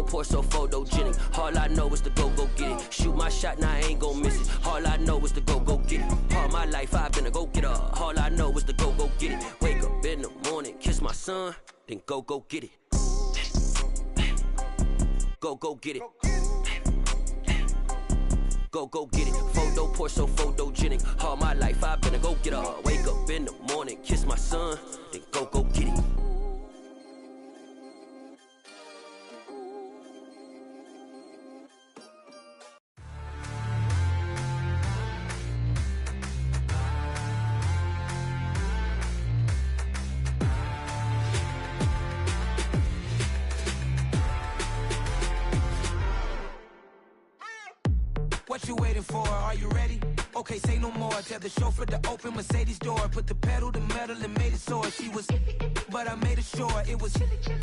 pour so photogenic. All I know is to go get it. Shoot my shot, now I ain't gon' miss it. All I know is to go get it. All my life I've been a go-getter. All I know is to go get it. Wake up in the morning, kiss my son, then go get it. Go get it. Go get it. Photo pour so photogenic. All my life I've been a go-getter. Wake up in the morning, kiss my son, then go get it. What you waiting for? Are you ready? Okay, say no more. Tell the chauffeur to open Mercedes door. Put the pedal to metal and made it soar. She was, but I made it sure it was.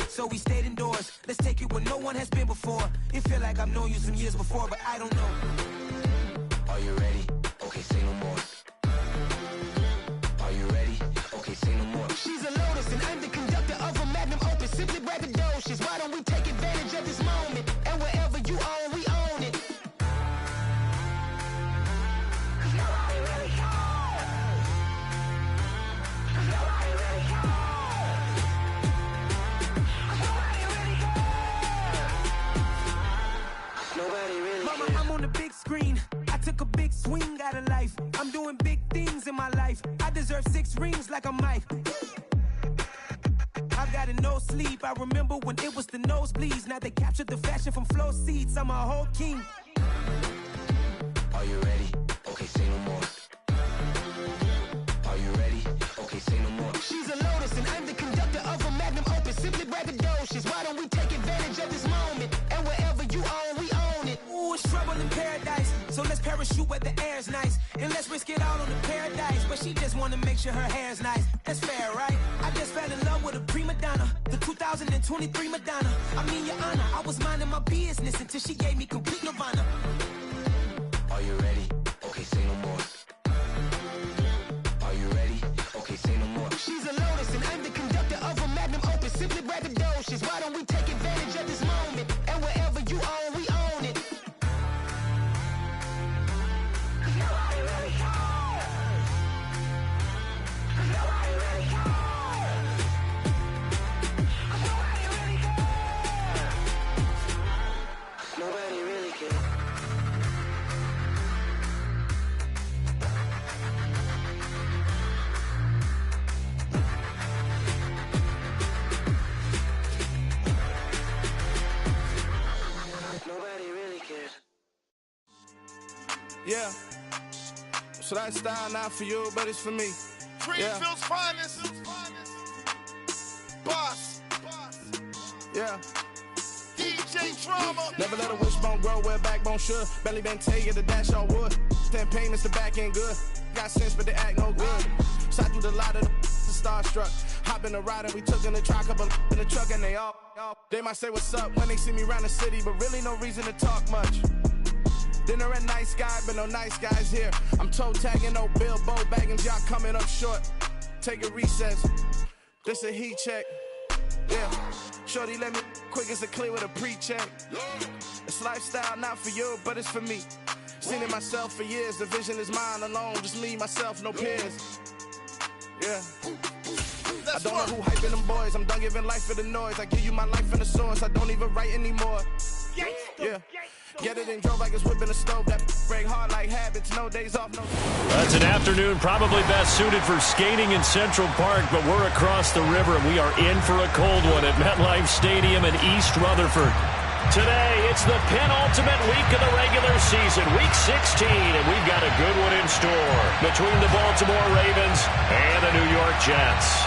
So we stayed indoors. Let's take it where no one has been before. It feel like I've known you some years before, but I don't know. Are you ready? Okay, say no more. Are you ready? Okay, say no more. She's a Lotus and I'm the conductor of a Magnum Opus. Simply braggadocious. Why don't we take advantage of this moment? And wherever you own, we own it. I'm on the big screen. I took a big swing out of life. I'm doing big things in my life. I deserve 6 rings like a Mike. I've got no sleep. I remember when it was the nosebleeds. Now they captured the fashion from floor seats. I'm a whole king. Are you ready? Okay, say no more. Are you ready? Okay, say no more. She's a Lotus and I'm the conductor of a Magnum Opus. Simply braggadocious. Why don't we take advantage of this moment? And wherever you own, we own it. Ooh, it's trouble in paradise. So let's parachute where the air's nice. And let's risk it all on the paradise. But she just wanna make sure her hair's nice. That's fair, right? I just fell in love with a prima donna. The 2023 Madonna. I mean, your honor, I was minding my business until she gave me complete nirvana. Are you ready? Okay, say no more. Are you ready? Okay, say no more. She's a Lotus and I'm the conductor of a Magnum Opus. Simply braggadocious. Why don't we take advantage of this moment? And wherever you own, we own it. Nobody really cares. Nobody really cares. Nobody really cares. Nobody really cares. Nobody really cares. Yeah. So that style not for you, but it's for me. Greenfield's finest. Boss. Yeah. DJ Drama. Never let a wishbone grow where a backbone should. Belly been tell you the dash all wood. Then payments the back end good. Got sense, but they act no good. Shot through the lot of the starstruck. Hop in the ride and we took in the truck, couple in the truck and they all. They might say what's up when they see me around the city, but really no reason to talk much. Dinner at Nice Guy, but no nice guys here. I'm toe tagging, no Bilbo bagging, y'all coming up short. Take a recess. This a heat check. Yeah. Shorty let me quick as a clear with a pre-check. It's lifestyle not for you, but it's for me. Seen it myself for years. The vision is mine alone. Just me, myself, no peers. Yeah. I don't know who hyping them boys. I'm done giving life for the noise. I give you my life in the source. I don't even write anymore. Yeah. Get it and drove like it's whipping a stove. That break hard like habits. No days off, no. That's an afternoon probably best suited for skating in Central Park, but we're across the river and we are in for a cold one at MetLife Stadium in East Rutherford. Today, it's the penultimate week of the regular season, week 16, and we've got a good one in store between the Baltimore Ravens and the New York Jets.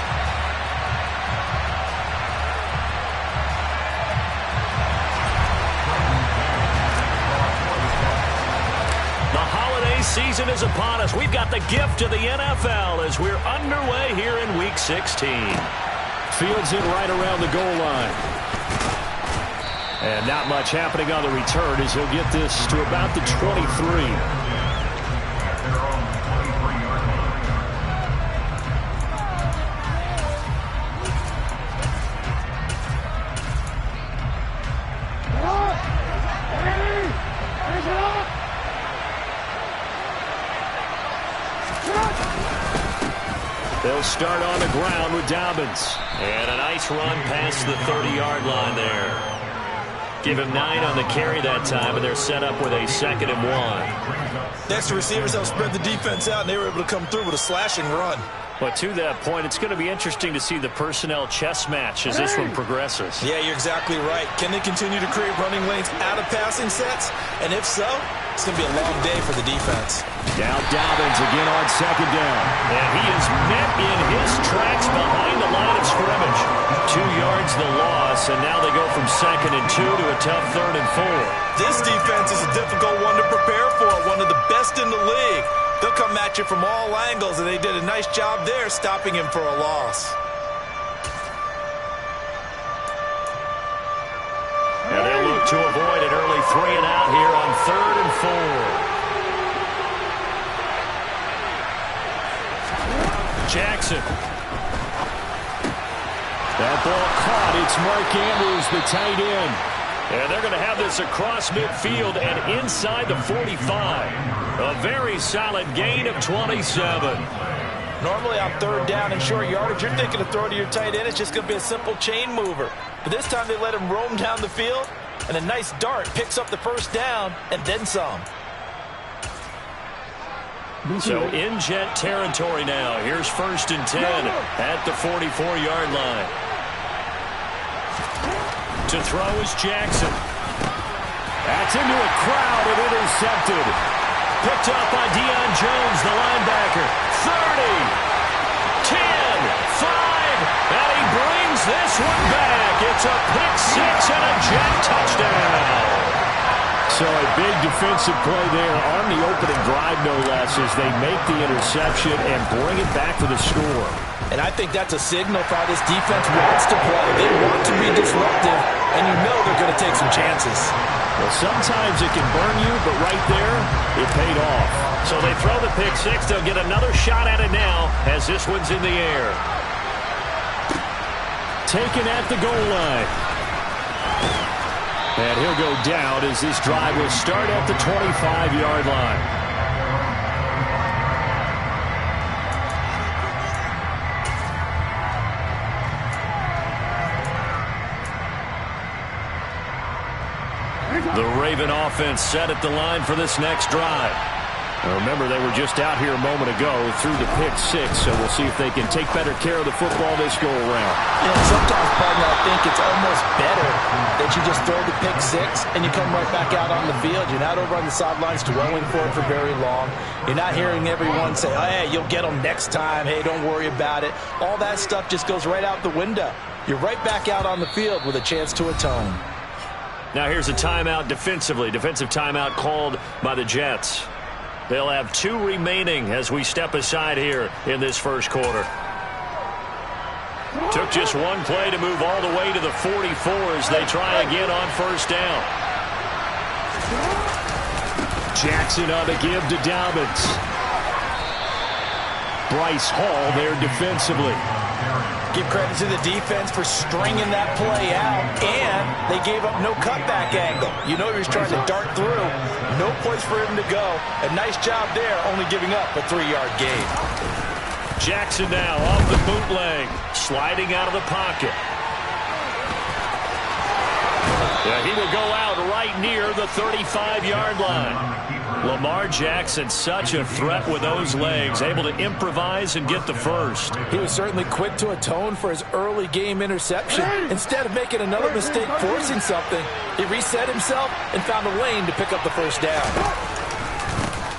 Season is upon us. We've got the gift of the NFL as we're underway here in Week 16. Fields in right around the goal line. And not much happening on the return as he'll get this to about the 23. will start on the ground with Dobbins. And a nice run past the 30-yard line there. Give him 9 on the carry that time, and they're set up with a 2nd and 1. Next, the receivers helped spread the defense out, and they were able to come through with a slashing run. But to that point, it's going to be interesting to see the personnel chess match as this one progresses. Yeah, you're exactly right. Can they continue to create running lanes out of passing sets? And if so, it's going to be a long day for the defense. Now Dobbins again on 2nd down. And he is met in his tracks behind the line of scrimmage. 2 yards the loss, and now they go from 2nd and 2 to a tough 3rd and 4. This defense is a difficult one to prepare for, one of the best in the league. They'll come at you from all angles, and they did a nice job there stopping him for a loss. And they'll look to avoid an early 3 and out here on 3rd and 4. Jackson. That ball caught. It's Mark Andrews, the tight end. And they're going to have this across midfield and inside the 45. A very solid gain of 27. Normally on 3rd down and short yardage, you're thinking of throwing to your tight end. It's just going to be a simple chain mover. But this time they let him roam down the field, and a nice dart picks up the 1st down and then some. So in Jet territory now. Here's 1st and 10 at the 44-yard line. To throw is Jackson. That's into a crowd and intercepted. Picked up by Deion Jones, the linebacker. 30, 10, 5, and he brings this one back. It's a pick 6 and a Jet touchdown. So a big defensive play there on the opening drive, no less, as they make the interception and bring it back for the score. And I think that's a signal for how this defense wants to play. They want to be disruptive, and you know they're going to take some chances. Well, sometimes it can burn you, but right there, it paid off. So they throw the pick 6. They'll get another shot at it now as this one's in the air. Taken at the goal line. And he'll go down as this drive will start at the 25-yard line. The Raven offense set at the line for this next drive. Now remember, they were just out here a moment ago through the pick 6, so we'll see if they can take better care of the football this go around. Sometimes, partner, I think it's almost better that you just throw the pick 6 and you come right back out on the field. You're not over on the sidelines dwelling for it for very long. You're not hearing everyone say, oh, hey, you'll get them next time. Hey, don't worry about it. All that stuff just goes right out the window. You're right back out on the field with a chance to atone. Now here's a timeout defensively. Defensive timeout called by the Jets. They'll have 2 remaining as we step aside here in this first quarter. Took just one play to move all the way to the 44 as they try again on 1st down. Jackson on the give to Dobbins. Bryce Hall there defensively. Give credit to the defense for stringing that play out, and they gave up no cutback angle. You know he was trying to dart through. No place for him to go. A nice job there, only giving up a 3-yard gain. Jackson now off the bootleg, sliding out of the pocket. Yeah, he will go out right near the 35-yard line. Lamar Jackson, such a threat with those legs, able to improvise and get the first. He was certainly quick to atone for his early game interception. Instead of making another mistake forcing something, he reset himself and found a lane to pick up the 1st down.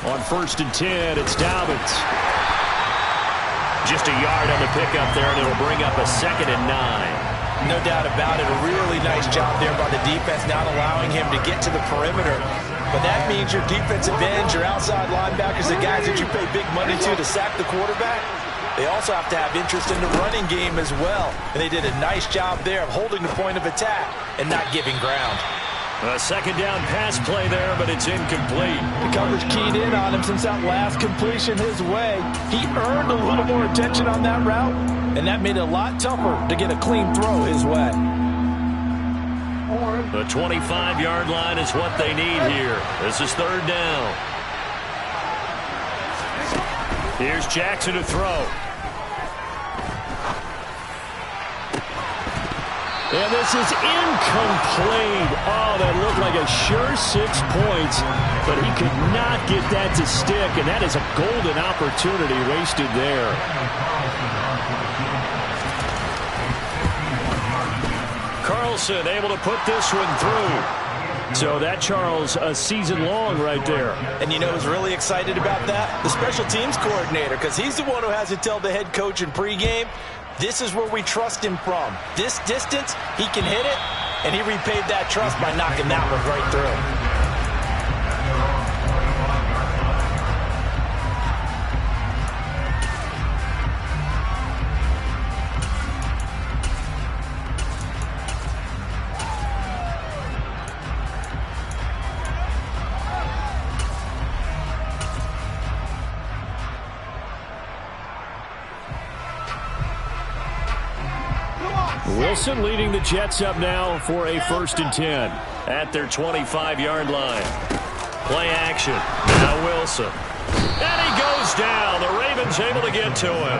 On 1st and 10, it's Dobbins. Just a yard on the pickup there, and it'll bring up a 2nd and 9. No doubt about it. A really nice job there by the defense, not allowing him to get to the perimeter. But that means your defensive ends, your outside linebackers, the guys that you pay big money to sack the quarterback, they also have to have interest in the running game as well. And they did a nice job there of holding the point of attack and not giving ground. A 2nd down pass play there, but it's incomplete. The coverage keyed in on him since that last completion his way. He earned a little more attention on that route, and that made it a lot tougher to get a clean throw his way. The 25-yard line is what they need here. This is 3rd down. Here's Jackson to throw. And this is incomplete. Oh, that looked like a sure 6 points, but he could not get that to stick, and that is a golden opportunity wasted there. Carlson able to put this one through. So that, Charles, a season long right there. And you know who's really excited about that? The special teams coordinator, because he's the one who has to tell the head coach in pregame, this is where we trust him from. This distance, he can hit it, and he repaid that trust by knocking that one right through. Wilson leading the Jets up now for a 1st and 10 at their 25-yard line. Play action. Now Wilson. And he goes down. The Ravens able to get to him.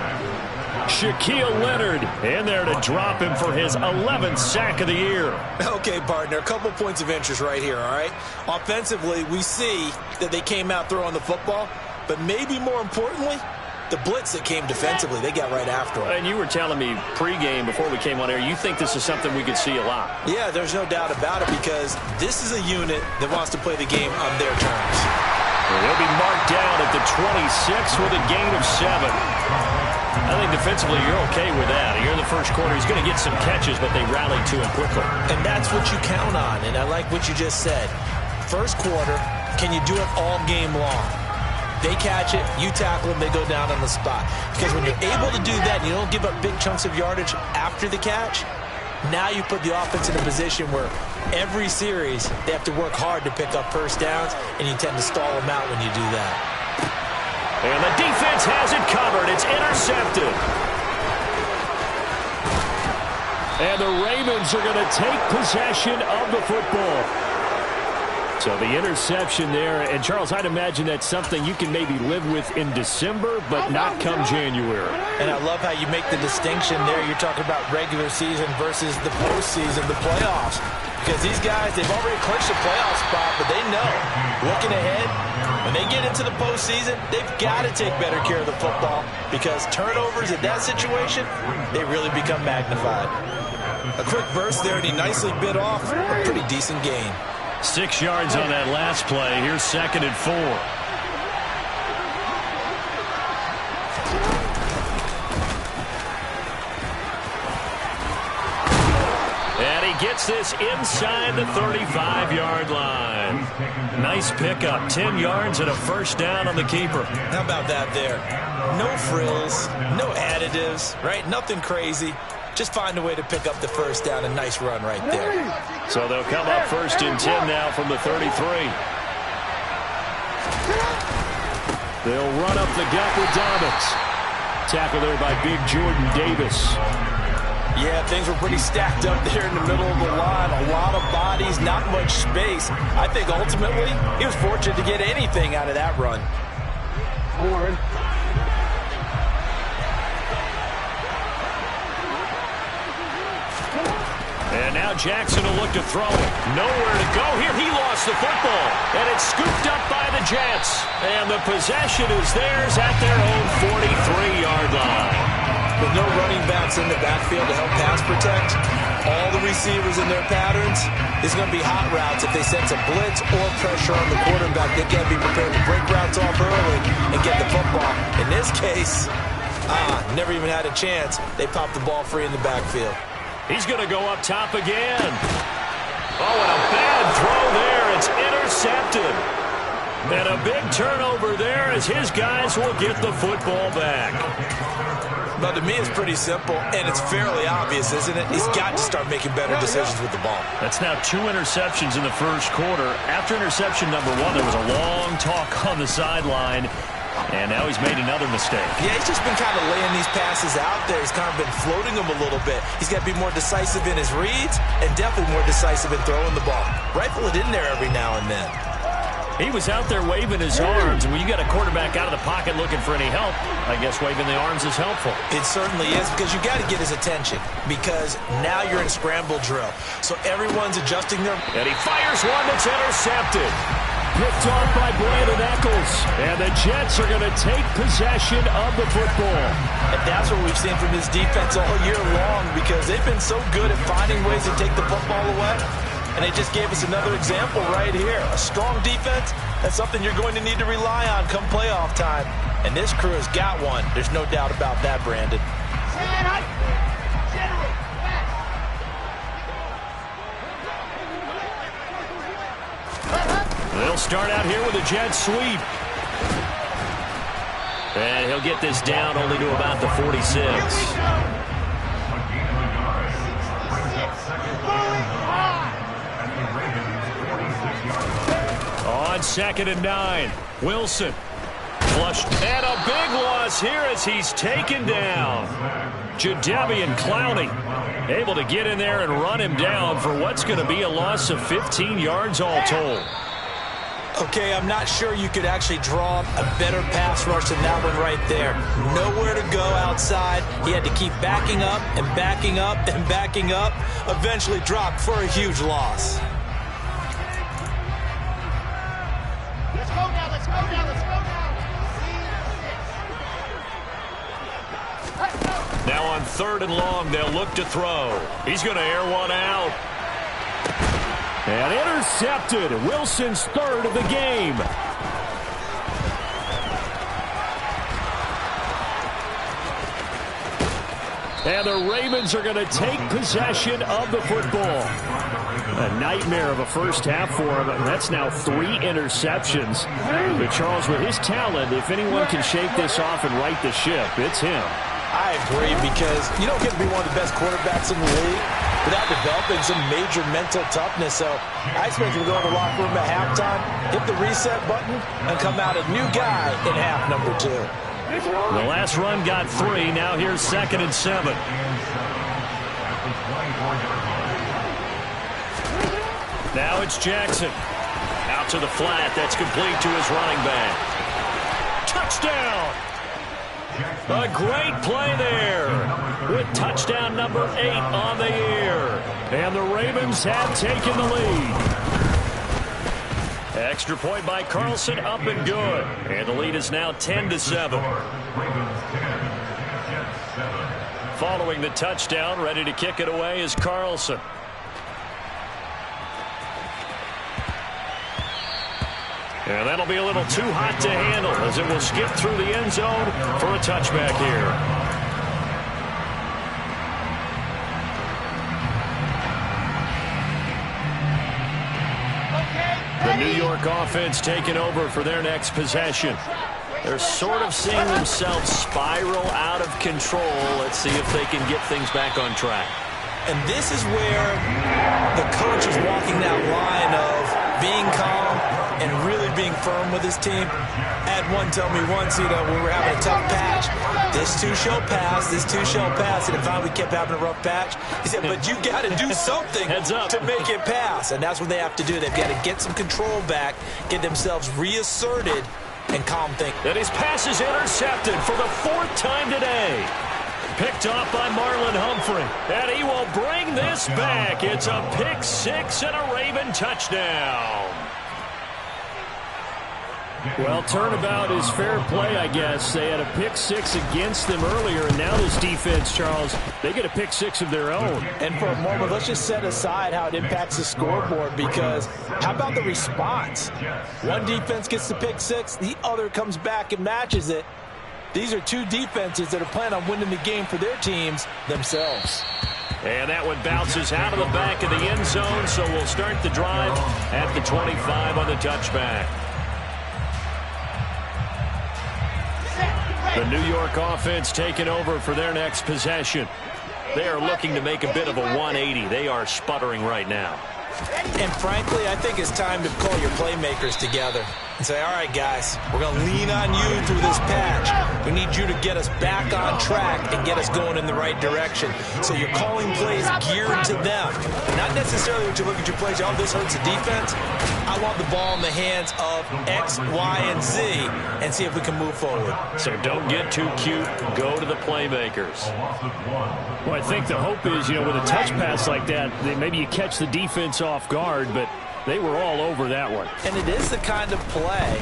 Shaquille Leonard in there to drop him for his 11th sack of the year. Okay, partner, a couple points of interest right here, all right? Offensively, we see that they came out throwing the football, but maybe more importantly, the blitz that came defensively, they got right after him. And you were telling me pregame before we came on air, you think this is something we could see a lot. Yeah, there's no doubt about it, because this is a unit that wants to play the game on their terms. He'll be marked down at the 26 with a gain of 7. I think defensively you're okay with that. Here in the first quarter, he's going to get some catches, but they rallied to him quickly. And that's what you count on, and I like what you just said. First quarter, can you do it all game long? They catch it, you tackle them, they go down on the spot. Because when you're able to do that and you don't give up big chunks of yardage after the catch, now you put the offense in a position where every series they have to work hard to pick up first downs, and you tend to stall them out when you do that. And the defense has it covered. It's intercepted. And the Ravens are going to take possession of the football. So the interception there, and Charles, I'd imagine that's something you can maybe live with in December, but not come January. And I love how you make the distinction there. You're talking about regular season versus the postseason, the playoffs. Because these guys, they've already clinched a playoff spot, but they know, looking ahead, when they get into the postseason, they've got to take better care of the football, because turnovers in that situation, they really become magnified. A quick burst there, and he nicely bit off a pretty decent gain. 6 yards on that last play. Here's 2nd and 4. And he gets this inside the 35-yard line. Nice pickup. 10 yards and a first down on the keeper. How about that there? No frills, no additives, right? Nothing crazy. Just find a way to pick up the first down. A nice run right there. So they'll come up 1st and 10 now from the 33. They'll run up the gut with Dobbins. Tackle there by big Jordan Davis. Yeah, things were pretty stacked up there in the middle of the line. A lot of bodies, not much space. I think ultimately he was fortunate to get anything out of that run. And now Jackson will look to throw it. Nowhere to go here. He lost the football. And it's scooped up by the Jets. And the possession is theirs at their own 43-yard line. With no running backs in the backfield to help pass protect, all the receivers in their patterns, it's going to be hot routes if they sense a blitz or pressure on the quarterback. They got to be prepared to break routes off early and get the football. In this case, never even had a chance. They popped the ball free in the backfield. He's going to go up top again. Oh, and a bad throw there. It's intercepted. And a big turnover there as his guys will get the football back. But to me, it's pretty simple, and it's fairly obvious, isn't it? He's got to start making better decisions with the ball. That's now 2 interceptions in the first quarter. After interception number 1, there was a long talk on the sideline. And now he's made another mistake. Yeah, he's just been kind of laying these passes out there. He's kind of been floating them a little bit. He's got to be more decisive in his reads and definitely more decisive in throwing the ball. Rifle it in there every now and then. He was out there waving his arms, and when you got a quarterback out of the pocket looking for any help, I guess waving the arms is helpful. It certainly is, because you got to get his attention, because now you're in scramble drill. So everyone's adjusting their... And he fires one that's intercepted. Picked off by Brandon Echols. And the Jets are going to take possession of the football. And that's what we've seen from this defense all year long, because they've been so good at finding ways to take the football away. And they just gave us another example right here. A strong defense, that's something you're going to need to rely on come playoff time. And this crew has got one. There's no doubt about that, Brandon. They'll start out here with a jet sweep. And he'll get this down only to about the 46. On 2nd and 9, Wilson. Flushed. And a big loss here as he's taken down. Jadeveon Clowney able to get in there and run him down for what's going to be a loss of 15 yards all told. Okay, I'm not sure you could actually draw a better pass rush than that one right there. Nowhere to go outside. He had to keep backing up and backing up and backing up. Eventually dropped for a huge loss. Let's go now, let's go now, let's go now. Now on 3rd and long, they'll look to throw. He's going to air one out. And intercepted. Wilson's 3rd of the game. And the Ravens are going to take possession of the football. A nightmare of a first half for him. That's now 3 interceptions. But Charles, with his talent, if anyone can shake this off and right the ship, it's him. I agree, because you don't get to be one of the best quarterbacks in the league without developing some major mental toughness. So I expect him to go in the locker room at halftime, hit the reset button, and come out a new guy in half number 2. The last run got 3. Now here's 2nd and 7. Now it's Jackson. Out to the flat. That's complete to his running back. Touchdown! A great play there with touchdown number 8 on the year. And the Ravens have taken the lead. Extra point by Carlson, up and good. And the lead is now 10-7. Following the touchdown, ready to kick it away is Carlson. And that'll be a little too hot to handle as it will skip through the end zone for a touchback here. The New York offense taking over for their next possession. They're sort of seeing themselves spiral out of control. Let's see if they can get things back on track. And this is where the coach is walking that line of being calm and really being firm with his team. I had one tell me once, when we were having a tough patch, this too shall pass, this too shall pass. And if we kept having a rough patch, he said, but you got to do something to make it pass. And that's what they have to do. They've got to get some control back, get themselves reasserted, and calm things. And his pass is intercepted for the 4th time today. Picked off by Marlon Humphrey. And he will bring this back. It's a pick 6 and a Raven touchdown. Well, turnabout is fair play, I guess. They had a pick 6 against them earlier, and now this defense, Charles, they get a pick 6 of their own. And for a moment, let's just set aside how it impacts the scoreboard, because how about the response? One defense gets the pick 6, the other comes back and matches it. These are 2 defenses that are planning on winning the game for their teams themselves. And that one bounces out of the back of the end zone, so we'll start the drive at the 25 on the touchback. The New York offense taking over for their next possession. They are looking to make a bit of a 180. They are sputtering right now. And frankly, I think it's time to call your playmakers together and say, all right, guys, we're going to lean on you through this patch. We need you to get us back on track and get us going in the right direction. So you're calling plays geared to them, not necessarily what you look at your plays. Oh, this hurts the defense. I want the ball in the hands of X, Y, and Z and see if we can move forward. So don't get too cute. Go to the playmakers. Well, I think the hope is, with a touch pass like that, maybe you catch the defense off guard, but they were all over that one. And it is the kind of play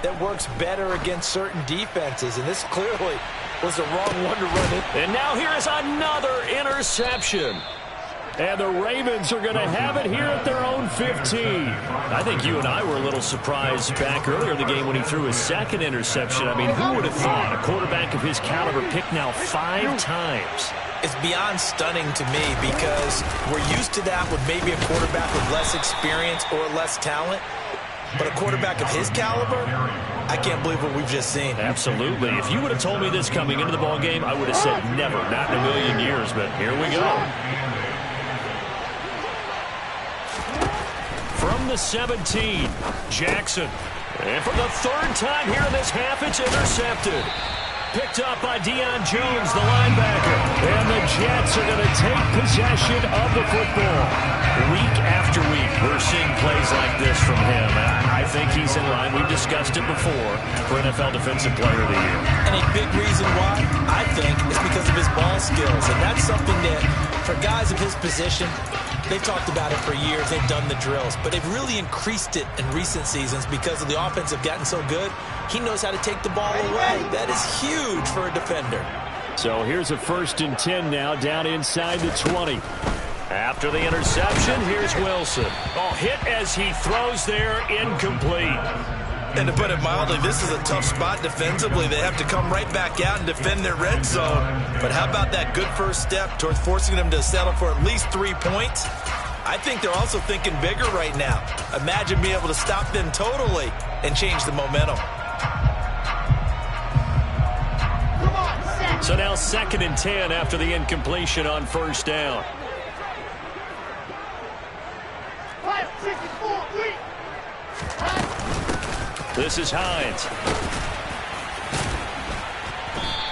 that works better against certain defenses, and this clearly was the wrong one to run in. And now here is another interception. And the Ravens are going to have it here at their own 15. I think you and I were a little surprised back earlier in the game when he threw his second interception. I mean, who would have thought a quarterback of his caliber picked now 5 times? It's beyond stunning to me because we're used to that with maybe a quarterback with less experience or less talent. But a quarterback of his caliber, I can't believe what we've just seen. Absolutely. If you would have told me this coming into the ball game, I would have said never, not in a million years. But here we go. From the 17, Jackson. And for the 3rd time here in this half, it's intercepted. Picked up by Deion Jones, the linebacker. And the Jets are going to take possession of the football. Week after week, we're seeing plays like this from him. I think he's in line. We've discussed it before for NFL Defensive Player of the Year. And a big reason why, I think, is because of his ball skills. And that's something that, for guys of his position, they've talked about it for years. They've done the drills. But they've really increased it in recent seasons because of the offense have gotten so good. He knows how to take the ball away. That is huge for a defender. So here's a 1st and 10 now, down inside the 20. After the interception, here's Wilson. Oh, hit as he throws there, incomplete. And to put it mildly, this is a tough spot defensively. They have to come right back out and defend their red zone. But how about that good first step towards forcing them to settle for at least 3 points? I think they're also thinking bigger right now. Imagine being able to stop them totally and change the momentum. So now 2nd and 10 after the incompletion on 1st down. This is Hines.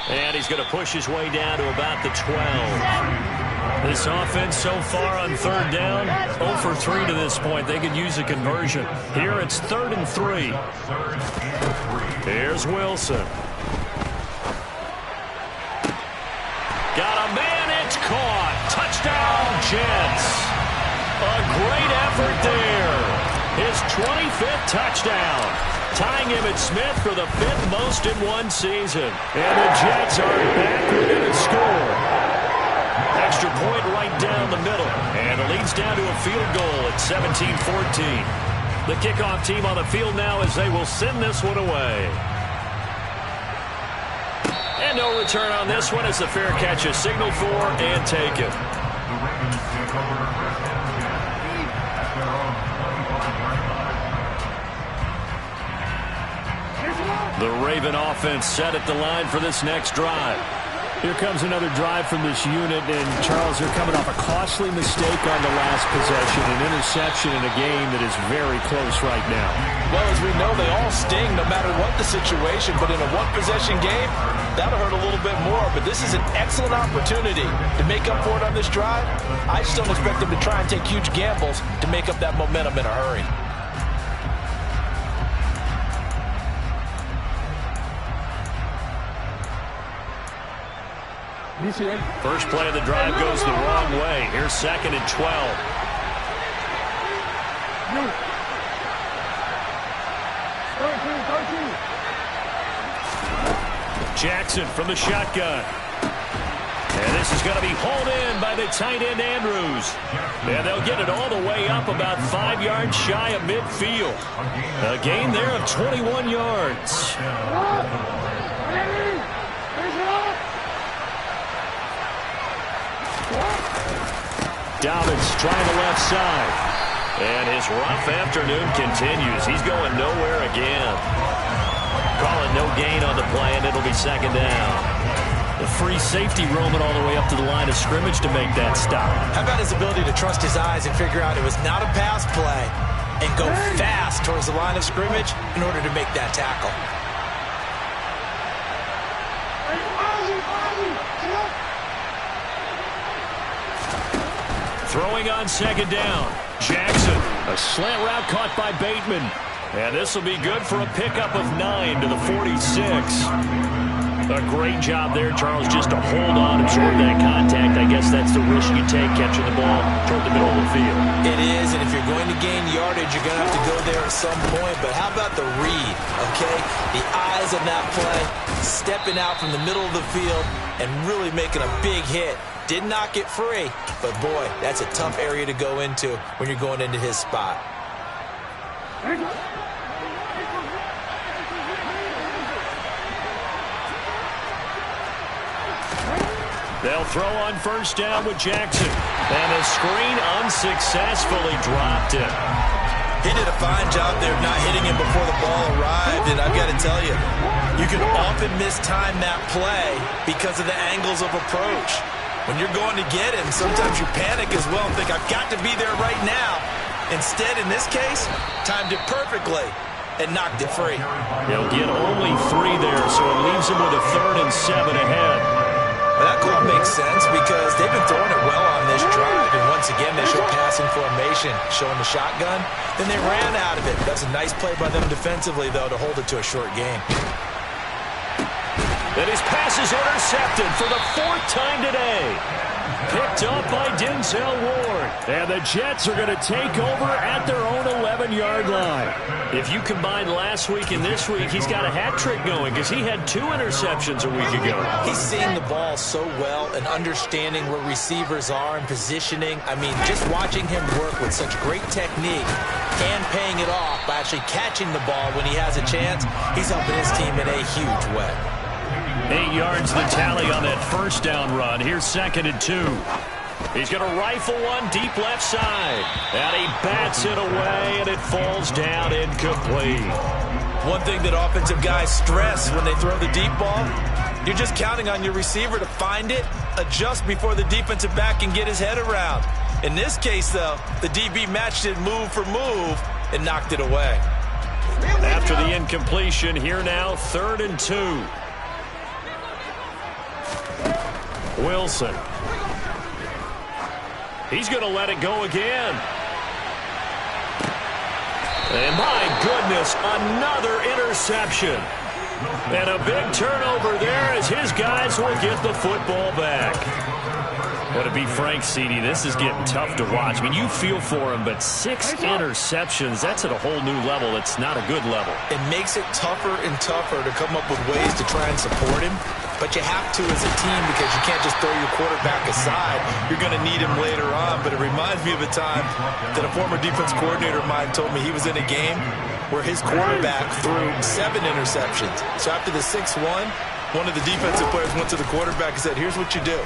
And he's going to push his way down to about the 12. This offense so far on 3rd down, 0 for 3 to this point. They could use a conversion. Here it's 3rd and 3. Here's Wilson. Got a man, it's caught. Touchdown, Jets. A great effort there. His 25th touchdown. Tying Emmitt Smith for the 5th most in one season. And the Jets are back within a score. Extra point right down the middle. And it leads down to a field goal at 17-14. The kickoff team on the field now as they will send this one away. And no return on this one as the fair catch is signaled for and taken. The Raven offense set at the line for this next drive. Here comes another drive from this unit, and Charles, they're coming off a costly mistake on the last possession, an interception in a game that is very close right now. Well, as we know, they all sting no matter what the situation, but in a one-possession game, that'll hurt a little bit more, but this is an excellent opportunity to make up for it on this drive. I just don't expect them to try and take huge gambles to make up that momentum in a hurry. First play of the drive goes the wrong way. Here's 2nd and 12. Jackson from the shotgun. And this is going to be hauled in by the tight end Andrews. And they'll get it all the way up about 5 yards shy of midfield. A gain there of 21 yards. Dobbins trying the left side. And his rough afternoon continues. He's going nowhere again. Calling no gain on the play, and it'll be 2nd down. The free safety roaming all the way up to the line of scrimmage to make that stop. How about his ability to trust his eyes and figure out it was not a pass play and go fast towards the line of scrimmage in order to make that tackle. Throwing on second down. Jackson, a slant route caught by Bateman. And this will be good for a pickup of 9 to the 46. A great job there, Charles, just to hold on, absorb that contact. I guess that's the risk you take catching the ball toward the middle of the field. It is, and if you're going to gain yardage, you're going to have to go there at some point. But how about the read, okay? The eyes of that play, stepping out from the middle of the field and really making a big hit. Did not get free, but boy, that's a tough area to go into when you're going into his spot. They'll throw on first down with Jackson. And the screen unsuccessfully dropped it. He did a fine job there of not hitting him before the ball arrived. And I've got to tell you, you can often mistime that play because of the angles of approach. When you're going to get him, sometimes you panic as well and think, I've got to be there right now. Instead, in this case, timed it perfectly and knocked it free. He'll get only 3 there, so it leaves him with a 3rd and 7 ahead. That call makes sense because they've been throwing it well on this drive. And once again, they show passing formation, showing the shotgun. Then they ran out of it. That's a nice play by them defensively, though, to hold it to a short game. And his pass is intercepted for the 4th time today. Picked up by Denzel Ward. And the Jets are going to take over at their own 11-yard line. If you combine last week and this week, he's got a hat trick going because he had 2 interceptions a week ago. He's seeing the ball so well and understanding where receivers are and positioning. I mean, just watching him work with such great technique and paying it off by actually catching the ball when he has a chance, he's helping his team in a huge way. 8 yards the tally on that first down run. Here's 2nd and 2. He's going to rifle one deep left side. And he bats it away, and it falls down incomplete. One thing that offensive guys stress when they throw the deep ball, you're just counting on your receiver to find it, adjust before the defensive back can get his head around. In this case, though, the DB matched it move for move and knocked it away. After the incompletion, here now, 3rd and 2. Wilson. He's going to let it go again. And my goodness, another interception. And a big turnover there as his guys will get the football back. But to be frank, CD, this is getting tough to watch. I mean, you feel for him, but 6 interceptions, that's at a whole new level. It's not a good level. It makes it tougher and tougher to come up with ways to try and support him. But you have to as a team because you can't just throw your quarterback aside. You're going to need him later on. But it reminds me of a time that a former defense coordinator of mine told me he was in a game where his quarterback threw 7 interceptions. So after the 6-1, one of the defensive players went to the quarterback and said, here's what you do.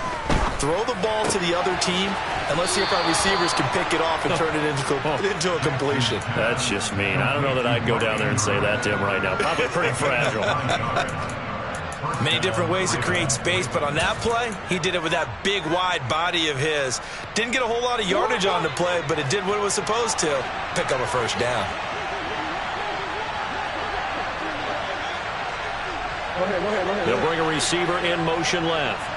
Throw the ball to the other team, and let's see if our receivers can pick it off and turn it into a completion. That's just mean. I don't know that I'd go down there and say that to him right now. Probably pretty fragile. Many different ways to create space, but on that play, he did it with that big, wide body of his. Didn't get a whole lot of yardage on the play, but it did what it was supposed to. Pick up a first down. They'll bring a receiver in motion left.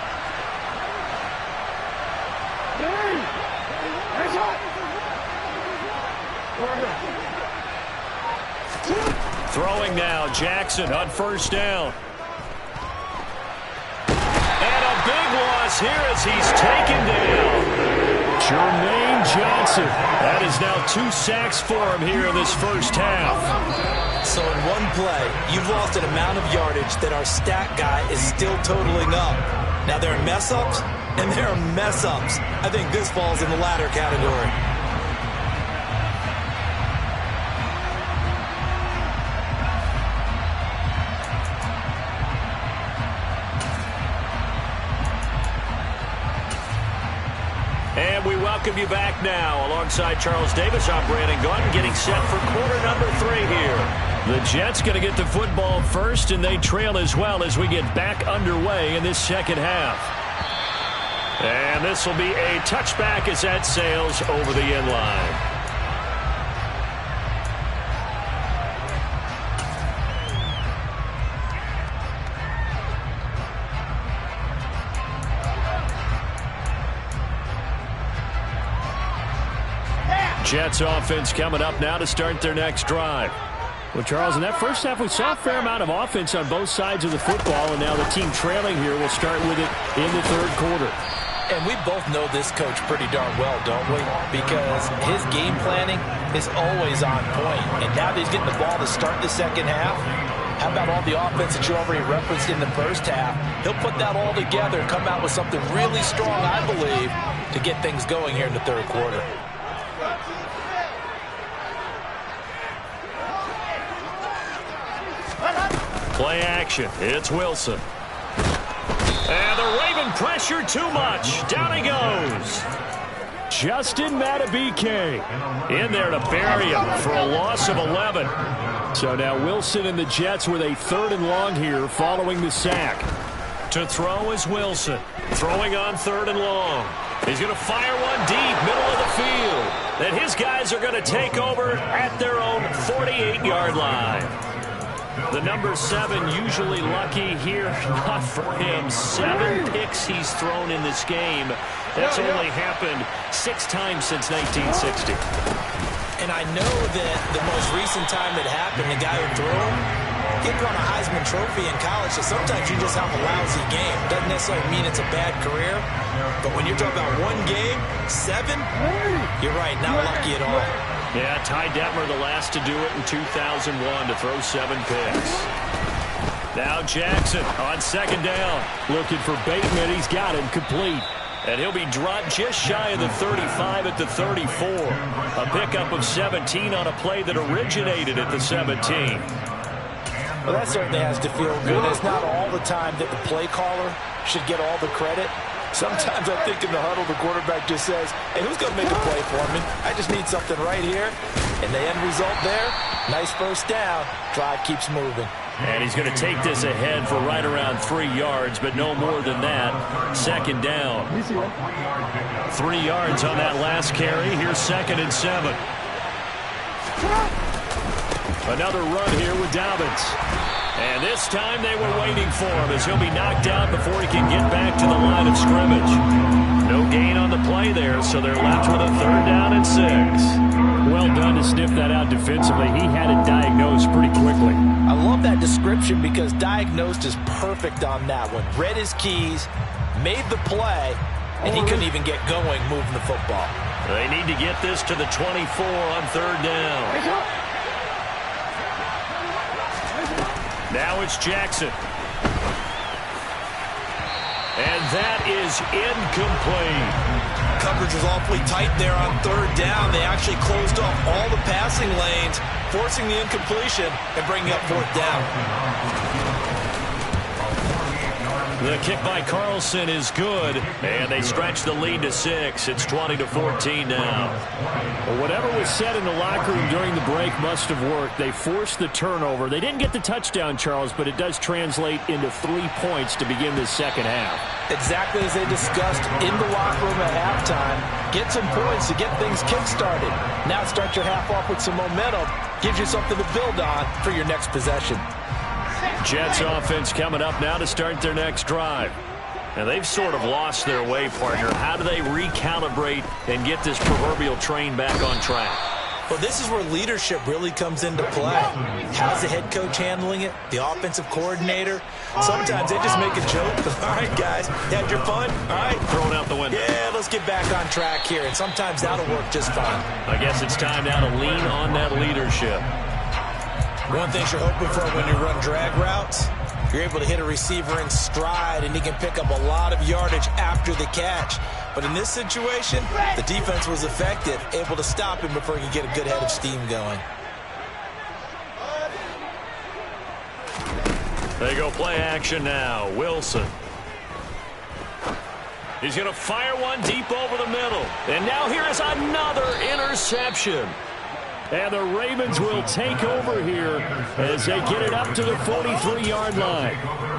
Throwing now, Jackson on first down. And a big loss here as he's taken down. Jermaine Johnson. That is now 2 sacks for him here in this first half. So in one play, you've lost an amount of yardage that our stat guy is still totaling up. Now there are mess-ups, and there are mess-ups. I think this falls in the latter category. And we welcome you back now. Alongside Charles Davis, I'm Brandon Gaudin, getting set for quarter number 3 here. The Jets going to get the football first, and they trail as well as we get back underway in this second half. And this will be a touchback as that sails over the end line. Jets offense coming up now to start their next drive. Well, Charles, in that first half, we saw a fair amount of offense on both sides of the football, and now the team trailing here will start with it in the third quarter. And we both know this coach pretty darn well, don't we? Because his game planning is always on point. And now that he's getting the ball to start the second half, how about all the offense that you already referenced in the first half? He'll put that all together and come out with something really strong, I believe, to get things going here in the third quarter. Play action. It's Wilson. And the Raven pressure too much. Down he goes. Justin Madubuike in there to bury him for a loss of 11. So now Wilson and the Jets with a 3rd and long here following the sack. To throw is Wilson. Throwing on 3rd and long. He's going to fire one deep, middle of the field. Then his guys are going to take over at their own 48-yard line. The number 7 usually lucky here, not for him. 7 picks he's thrown in this game. That's only happened 6 times since 1960. And I know that the most recent time it happened, the guy who threw him, he won a Heisman Trophy in college, so sometimes you just have a lousy game. Doesn't necessarily mean it's a bad career, but when you're talking about one game, 7, you're right, not lucky at all. Yeah, Ty Detmer the last to do it in 2001 to throw 7 picks. Now Jackson on 2nd down. Looking for Bateman. He's got him complete. And he'll be dropped just shy of the 35 at the 34. A pickup of 17 on a play that originated at the 17. Well, that certainly has to feel good. It's not all the time that the play caller should get all the credit. Sometimes I think in the huddle, the quarterback just says, hey, who's going to make a play for me? I just need something right here. And the end result there, nice first down. Drive keeps moving. And he's going to take this ahead for right around 3 yards, but no more than that. 2nd down. 3 yards on that last carry. Here's 2nd and 7. Another run here with Dobbins. And this time they were waiting for him as he'll be knocked out before he can get back to the line of scrimmage. No gain on the play there, so they're left with a 3rd down and 6. Well done to sniff that out defensively. He had it diagnosed pretty quickly. I love that description because diagnosed is perfect on that one. Read his keys, made the play, and he couldn't even get going moving the football. They need to get this to the 24 on 3rd down. Now it's Jackson. And that is incomplete. Coverage was awfully tight there on 3rd down. They actually closed off all the passing lanes, forcing the incompletion and bringing up 4th down. The kick by Carlson is good, and they stretch the lead to 6. It's 20-14 now. Well, whatever was said in the locker room during the break must have worked. They forced the turnover. They didn't get the touchdown, Charles, but it does translate into 3 points to begin this second half. Exactly as they discussed in the locker room at halftime. Get some points to get things kick-started. Now start your half off with some momentum. Gives you something to build on for your next possession. Jets offense coming up now to start their next drive. And they've sort of lost their way, partner. How do they recalibrate and get this proverbial train back on track? Well, this is where leadership really comes into play. How's the head coach handling it? The offensive coordinator? Sometimes they just make a joke. All right, guys, had your fun? All right. Thrown out the window. Yeah, let's get back on track here. And sometimes that'll work just fine. I guess it's time now to lean on that leadership. One thing you're hoping for when you run drag routes, you're able to hit a receiver in stride, and he can pick up a lot of yardage after the catch. But in this situation, the defense was effective, able to stop him before he could get a good head of steam going. They go play action now. Wilson. He's going to fire one deep over the middle. And now here is another interception. And the Ravens will take over here as they get it up to the 43-yard line.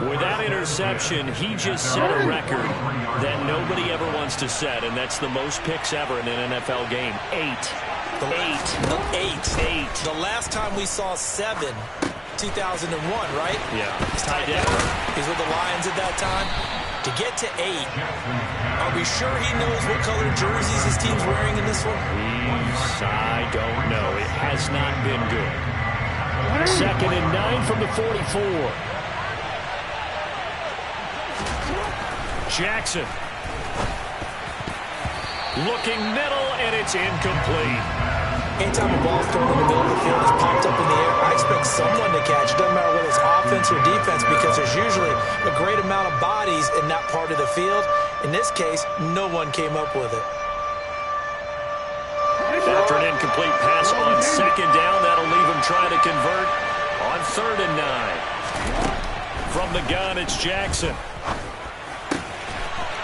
With that interception, he just set a record that nobody ever wants to set, and that's the most picks ever in an NFL game. 8. The last time we saw 7, 2001, right? Yeah. Ty Detmer. He's with the Lions at that time. To get to 8, are we sure he knows what color jerseys his team's wearing in this one? I don't know. It has not been good. 2nd and 9 from the 44. Jackson. Looking middle, and it's incomplete. Anytime a ball's thrown in the middle of the field is popped up in the air, I expect someone to catch. It doesn't matter whether it's offense or defense, because there's usually a great amount of bodies in that part of the field. In this case, no one came up with it. After an incomplete pass on 2nd down, that'll leave him trying to convert on 3rd and 9. From the gun, it's Jackson.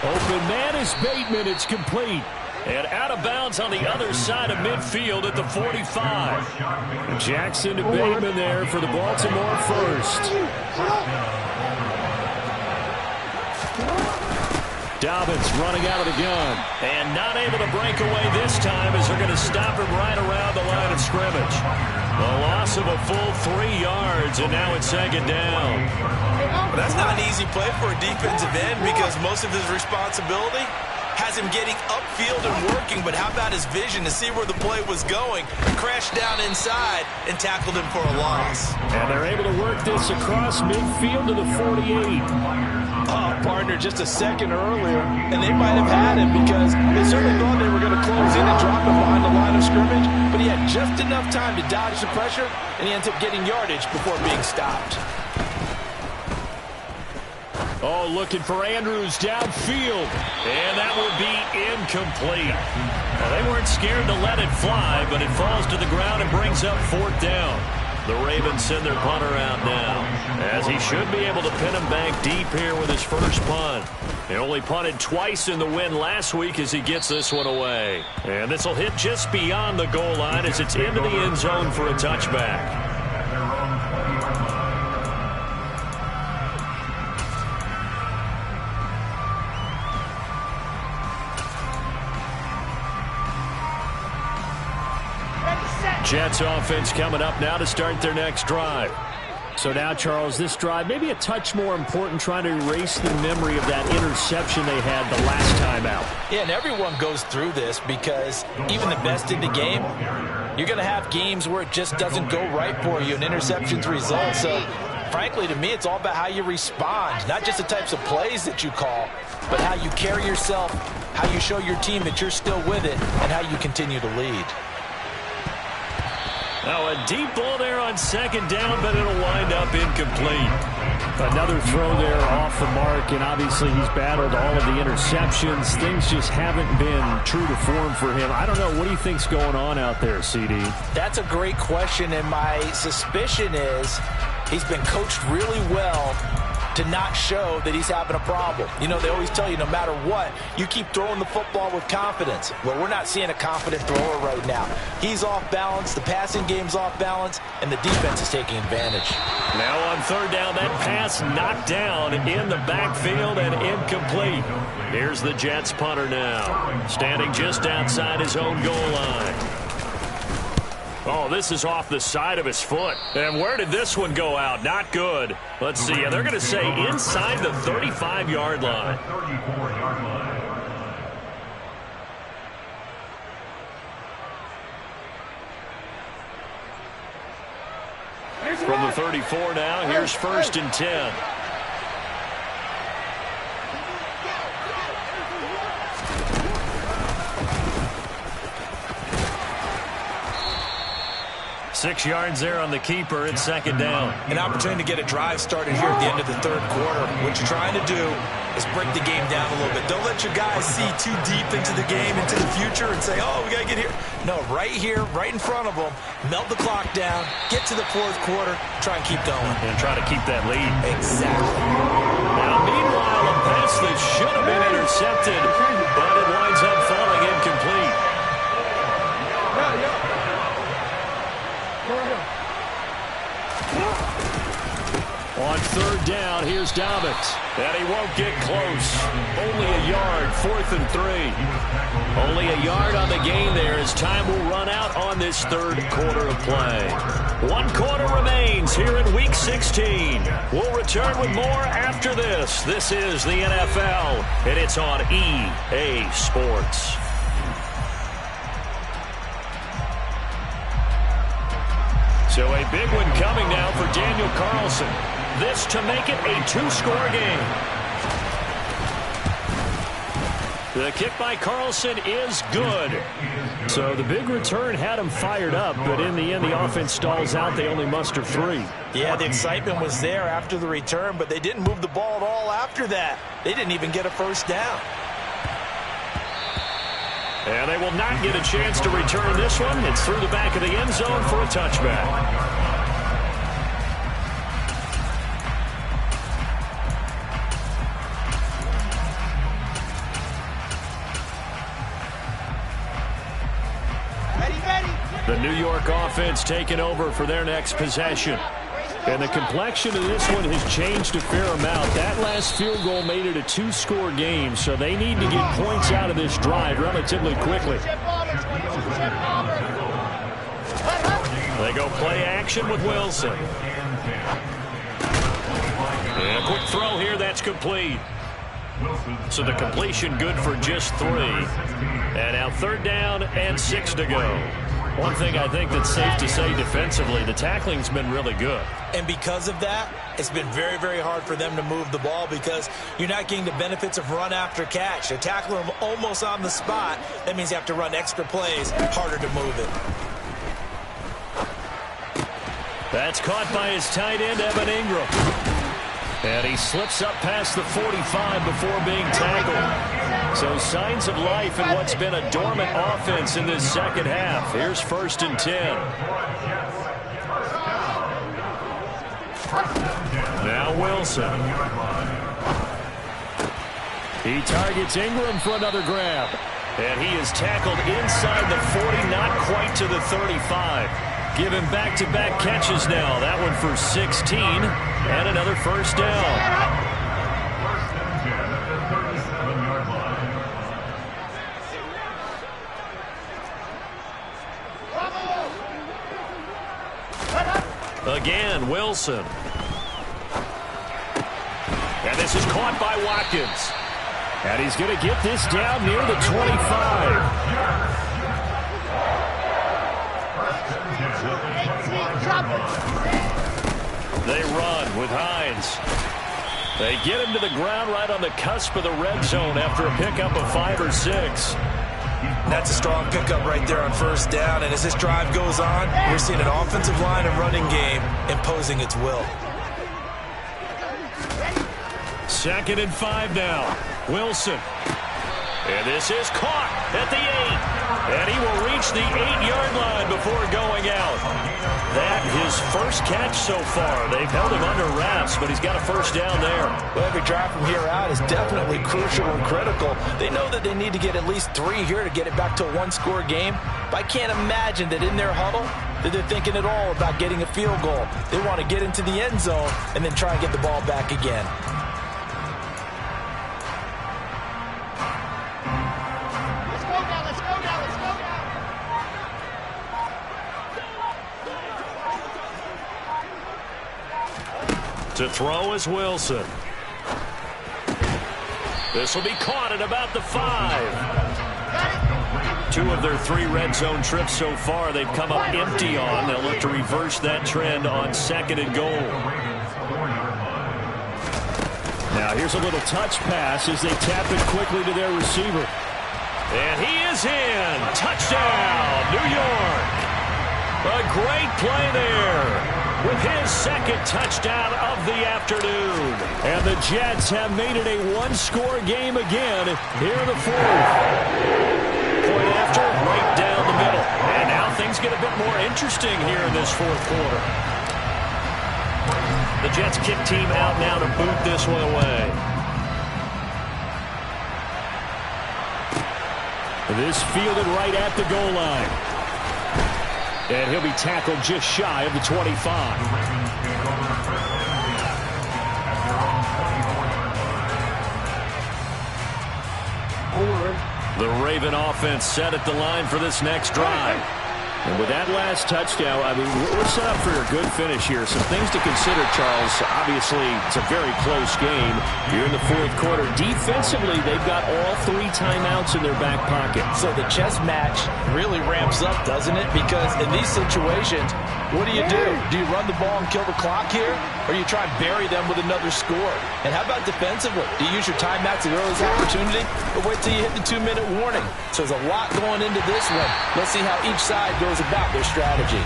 Open man is Bateman. It's complete. And out of bounds on the other side of midfield at the 45. Jackson to Bateman there for the Baltimore first. Dobbins running out of the gun. And not able to break away this time as they're going to stop him right around the line of scrimmage. The loss of a full 3 yards, and now it's 2nd down. Well, that's not an easy play for a defensive end because most of his responsibility has him getting upfield and working, but how about his vision to see where the play was going, crashed down inside, and tackled him for a loss. And they're able to work this across midfield to the 48. Partner, just a second earlier, and they might have had him because they certainly thought they were going to close in and drop him behind the line of scrimmage, but he had just enough time to dodge the pressure, and he ends up getting yardage before being stopped. Oh, looking for Andrews downfield. And that will be incomplete. Well, they weren't scared to let it fly, but it falls to the ground and brings up 4th down. The Ravens send their punter out now, as he should be able to pin him back deep here with his first punt. He only punted twice in the win last week as he gets this one away. And this will hit just beyond the goal line as it's into the end zone for a touchback. Jets offense coming up now to start their next drive. So now, Charles, this drive maybe a touch more important, trying to erase the memory of that interception they had the last time out. Yeah, and everyone goes through this because even the best in the game, you're going to have games where it just doesn't go right for you, and interceptions result. So, frankly, to me, it's all about how you respond, not just the types of plays that you call, but how you carry yourself, how you show your team that you're still with it, and how you continue to lead. Now a deep ball there on 2nd down, but it'll wind up incomplete. Another throw there off the mark, and obviously he's battled all of the interceptions. Things just haven't been true to form for him. I don't know. What do you think's going on out there, CD? That's a great question, and my suspicion is he's been coached really well to not show that he's having a problem. You know, they always tell you no matter what, you keep throwing the football with confidence. Well, we're not seeing a confident thrower right now. He's off balance, the passing game's off balance, and the defense is taking advantage. Now on 3rd down, that pass knocked down in the backfield and incomplete. Here's the Jets punter now, standing just outside his own goal line. Oh, this is off the side of his foot. And where did this one go out? Not good. Let's see. They're going to say inside the 35-yard line. From the 34 now, here's 1st and 10. Six yards there on the keeper. It's 2nd down. An opportunity to get a drive started here at the end of the 3rd quarter. What you're trying to do is break the game down a little bit. Don't let your guys see too deep into the game, into the future, and say, oh, we got to get here. No, right here, right in front of them, melt the clock down, get to the 4th quarter, try and keep going. And try to keep that lead. Exactly. Now, meanwhile, a pass that should have been intercepted, but it winds up falling incomplete. On 3rd down, here's Dobbins. And he won't get close. Only a yard, 4th and 3. Only a yard on the gain there as time will run out on this third quarter of play. 1 quarter remains here in Week 16. We'll return with more after this. This is the NFL, and it's on EA Sports. So a big one coming now for Daniel Carlson. This to make it a 2-score game. The kick by Carlson is good. So the big return had him fired up, but in the end the offense stalls out. They only muster 3. Yeah, the excitement was there after the return, but they didn't move the ball at all after that. They didn't even get a first down. And they will not get a chance to return this one. It's through the back of the end zone for a touchback. The New York offense taking over for their next possession. And the complexion of this one has changed a fair amount. That last field goal made it a 2-score game, so they need to get points out of this drive relatively quickly. They go play action with Wilson. And a quick throw here, that's complete. So the completion good for just 3. And now 3rd down and 6 to go. One thing I think that's safe to say defensively, the tackling's been really good. And because of that, it's been very, very hard for them to move the ball because you're not getting the benefits of run after catch. They tackle them almost on the spot. That means you have to run extra plays, harder to move it. That's caught by his tight end, Evan Ingram. And he slips up past the 45 before being tackled. So signs of life in what's been a dormant offense in this second half. Here's 1st and 10. Now Wilson. He targets Ingram for another grab. And he is tackled inside the 40, not quite to the 35. Give him back-to-back catches now. That one for 16 and another first down. Again, Wilson. And this is caught by Watkins. And he's going to get this down near the 25. They run with Hines. They get him to the ground right on the cusp of the red zone after a pickup of 5 or 6. That's a strong pickup right there on 1st down. And as this drive goes on, we're seeing an offensive line and running game imposing its will. 2nd and 5 now. Wilson. And this is caught at the 8. And he will reach the 8-yard line before going out. That his first catch so far. They've held him under wraps, but he's got a first down there. Well, every drive from here out is definitely crucial and critical. They know that they need to get at least 3 here to get it back to a 1-score game. But I can't imagine that in their huddle that they're thinking at all about getting a field goal. They want to get into the end zone and then try and get the ball back again. To throw is Wilson. This will be caught at about the 5. 2 of their 3 red zone trips so far they've come up empty on. They'll look to reverse that trend on 2nd and goal. Now here's a little touch pass as they tap it quickly to their receiver. And he is in. Touchdown, New York. A great play there with his 2nd touchdown of the afternoon. And the Jets have made it a 1-score game again here in the 4th. Point after, right down the middle. And now things get a bit more interesting here in this 4th quarter. The Jets kick team out now to boot this one away. This fielded right at the goal line. And he'll be tackled just shy of the 25. The Raven offense set at the line for this next drive. And with that last touchdown, I mean, we're set up for a good finish here. Some things to consider, Charles. Obviously, it's a very close game. You're in the fourth quarter. Defensively, they've got all 3 timeouts in their back pocket. So the chess match really ramps up, doesn't it? Because in these situations, what do? Do you run the ball and kill the clock here? Or you try and bury them with another score? And how about defensively? Do you use your timeouts at the earliest opportunity? Or wait till you hit the 2-minute warning? So there's a lot going into this one. Let's see how each side goes about their strategy.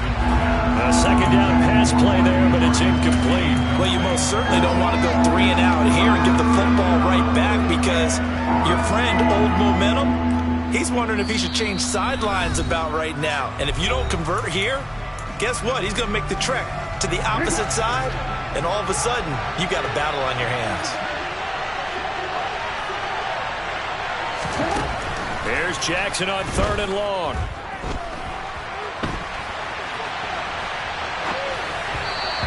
A second down pass play there, but it's incomplete. Well, you most certainly don't want to go 3 and out here and give the football right back because your friend, Old Momentum, he's wondering if he should change sidelines about right now. And if you don't convert here, guess what? He's going to make the trek to the opposite side, and all of a sudden, you've got a battle on your hands. Here's Jackson on 3rd and long.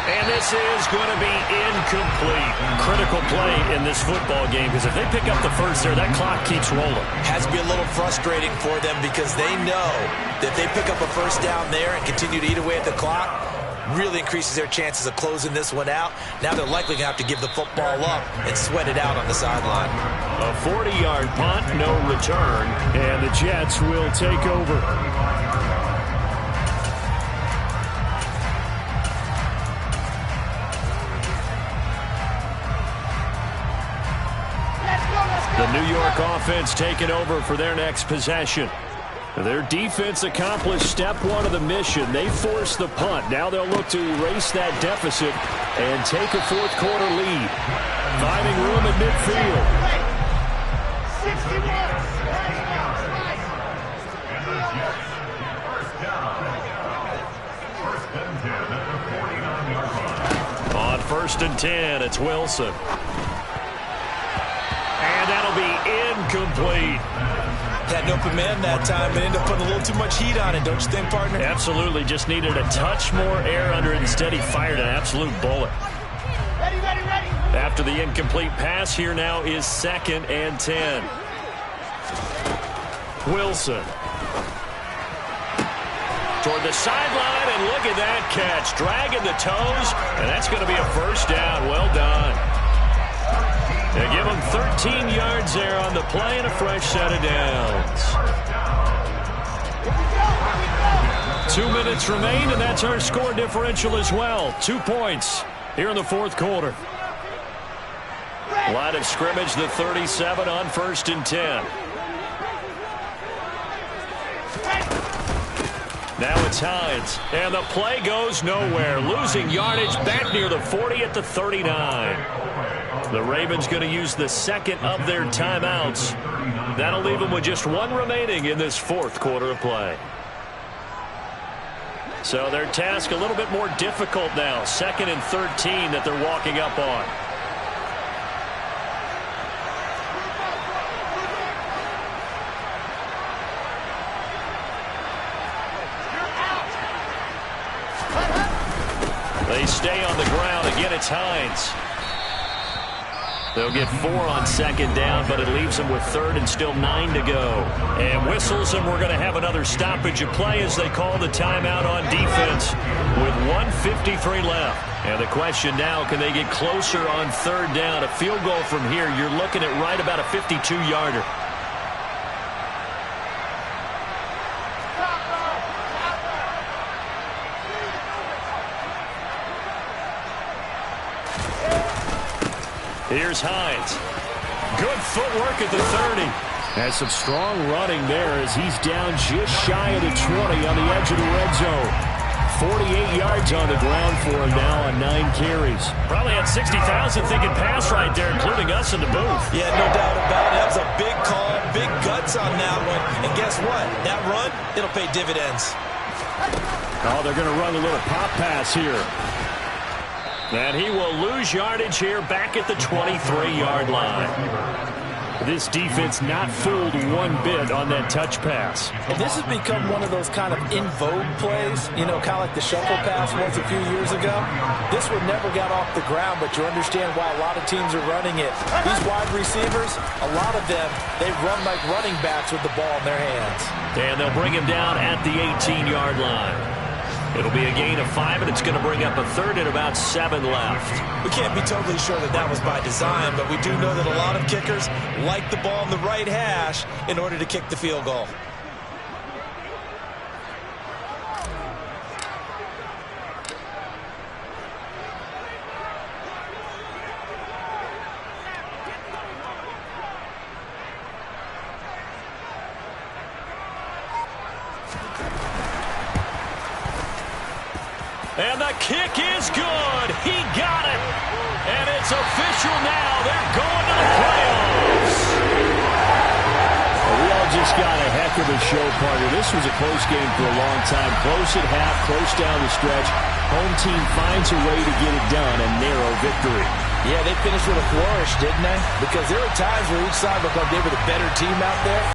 And this is going to be incomplete. Critical play in this football game because if they pick up the first there, that clock keeps rolling. Has to be a little frustrating for them because they know that if they pick up a first down there and continue to eat away at the clock, really increases their chances of closing this one out. Now they're likely going to have to give the football up and sweat it out on the sideline. A 40-yard punt, no return, and the Jets will take over. The New York offense taking over for their next possession. Their defense accomplished step 1 of the mission. They forced the punt. Now they'll look to erase that deficit and take a fourth quarter lead. Finding room at midfield. 61. On 1st and 10, it's Wilson. And that'll be incomplete. Had an open man that time and ended up putting a little too much heat on it, don't you think, partner? Absolutely. Just needed a touch more air under it. Instead, he fired an absolute bullet. Ready. After the incomplete pass, here now is 2nd and 10. Wilson. Toward the sideline, and look at that catch. Dragging the toes, and that's going to be a first down. Well done. They give him 13 yards there on the play and a fresh set of downs. 2 minutes remain, and that's our score differential as well. 2 points here in the fourth quarter. Line of scrimmage, the 37 on 1st and 10. Now it's Hines, and the play goes nowhere. Losing yardage back near the 40 at the 39. The Ravens going to use the 2nd of their timeouts. That'll leave them with just 1 remaining in this fourth quarter of play. So their task a little bit more difficult now. 2nd and 13 that they're walking up on. They stay on the ground. Again, it's Hines. They'll get 4 on 2nd down, but it leaves them with 3rd and still 9 to go. And whistles, and we're going to have another stoppage of play as they call the timeout on defense with 1:53 left. And the question now, can they get closer on 3rd down? A field goal from here, you're looking at right about a 52-yarder. Here's Hines. Good footwork at the 30. Has some strong running there as he's down just shy of the 20 on the edge of the red zone. 48 yards on the ground for him now on 9 carries. Probably had 60,000 thinking pass right there, including us in the booth. Yeah, no doubt about it. That was a big call, big guts on that one. And guess what? That run, it'll pay dividends. Oh, they're going to run a little pop pass here. And he will lose yardage here back at the 23-yard line. This defense not fooled one bit on that touch pass. And this has become one of those kind of in vogue plays, you know, kind of like the shuffle pass was a few years ago. This one never got off the ground, but you understand why a lot of teams are running it. These wide receivers, a lot of them, they run like running backs with the ball in their hands. And they'll bring him down at the 18-yard line. It'll be a gain of 5, and it's going to bring up a third and about 7 left. We can't be totally sure that that was by design, but we do know that a lot of kickers like the ball in the right hash in order to kick the field goal. And the kick is good. He got it. And it's official now. They're going to the playoffs. Well, we all just got a heck of a show, partner. This was a close game for a long time. Close at half, close down the stretch. Home team finds a way to get it done. A narrow victory. Yeah, they finished with a flourish, didn't they? Because there were times where each side looked like they were the better team out there.